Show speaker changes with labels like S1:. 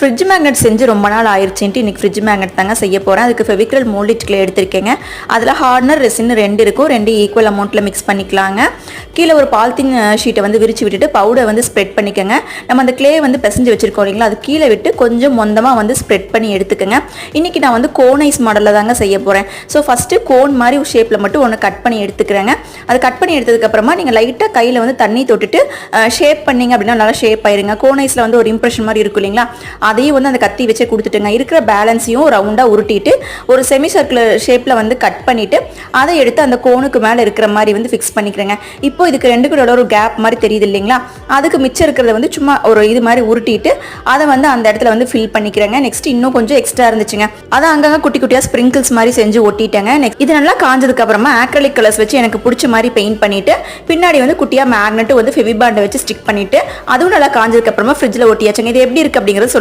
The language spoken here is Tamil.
S1: ஃப்ரிட்ஜ் மேக்னெட் செஞ்சு ரொம்ப நாள் ஆயிடுச்சுன்ட்டு இன்றைக்கி ஃப்ரிட்ஜ் மேக்னெட் தாங்க செய்ய போகிறேன். அதுக்கு ஃபெவிக்ரல் மோல்டிட் கிளே எடுத்திருக்கேங்க. அதில் ஹார்ட்னர் ரெசின் 2 இருக்கும். 2 ஈக்குவல் அமௌண்ட்டில் மிக்ஸ் பண்ணிக்கலாங்க. கீழே ஒரு பாலித்தீன் ஷீட்டை வந்து விரிச்சு விட்டுட்டு பவுடர் வந்து ஸ்ப்ரெட் பண்ணிக்கோங்க. நம்ம அந்த கிளே வந்து பிசைஞ்சு வச்சுருக்கோம் இல்லைங்களா, அது கீழே விட்டு கொஞ்சம் மொந்தமாக வந்து ஸ்ப்ரெட் பண்ணி எடுத்துக்கோங்க. இன்றைக்கி நான் வந்து கோன் ஐஸ் மாடலில் தாங்க செய்ய போகிறேன். ஸோ ஃபஸ்ட்டு கோன் மாதிரி ஷேப்பில் மட்டும் ஒன்று கட் பண்ணி எடுத்துக்கிறேங்க. அது கட் பண்ணி எடுத்ததுக்கப்புறமா நீங்கள் லைட்டாக கையில் வந்து தண்ணி தொட்டுட்டு ஷேப் பண்ணிங்க அப்படின்னா நல்லா ஷேப் ஆயிருங்க. கோன் ஐஸில் வந்து ஒரு இம்ப்ரெஷன் மாதிரி இருக்கும் இல்லைங்களா, அதையும் வந்து அந்த கத்தி வச்சே கொடுத்துட்டுங்க. இருக்கிற பேலன்ஸையும் ரவுண்டாக உருட்டிட்டு ஒரு செமி சர்க்குலர் ஷேப்பில் வந்து கட் பண்ணிவிட்டு அதை எடுத்து அந்த கோனுக்கு மேலே இருக்கிற மாதிரி வந்து ஃபிக்ஸ் பண்ணிக்கிறேங்க. இப்போ இதுக்கு 2 கூட ஒரு கேப் மாதிரி தெரியுது இல்லைங்களா, அதுக்கு மிச்சம் இருக்கிறத வந்து சும்மா ஒரு இது மாதிரி உருட்டிட்டு அதை வந்து அந்த இடத்துல வந்து ஃபில் பண்ணிக்கிறேங்க. நெக்ஸ்ட் இன்னும் கொஞ்சம் எக்ஸ்ட்ரா இருந்துச்சுங்க, அதை அங்கங்கே குட்டி குட்டியாக ஸ்ப்ரிங்கிள்ஸ் மாதிரி செஞ்சு ஒட்டிட்டேங்க. நெக்ஸ்ட் இது நல்லா காஞ்சதுக்கு அப்புறமா ஆக்ரிலிக் கலர்ஸ் வச்சு எனக்கு பிடிச்ச மாதிரி பெயிண்ட் பண்ணிட்டு பின்னாடி வந்து குட்டியாக மேக்னெட் வந்து ஃபெவிபாண்டை வச்சு ஸ்டிக் பண்ணிட்டு அதுவும் நல்லா காஞ்சதுக்கு அப்புறமா ஃப்ரிட்ஜில் ஒட்டியாச்சுங்க. இது எப்படி இருக்கு அப்படிங்கிறத சொல்லுங்க.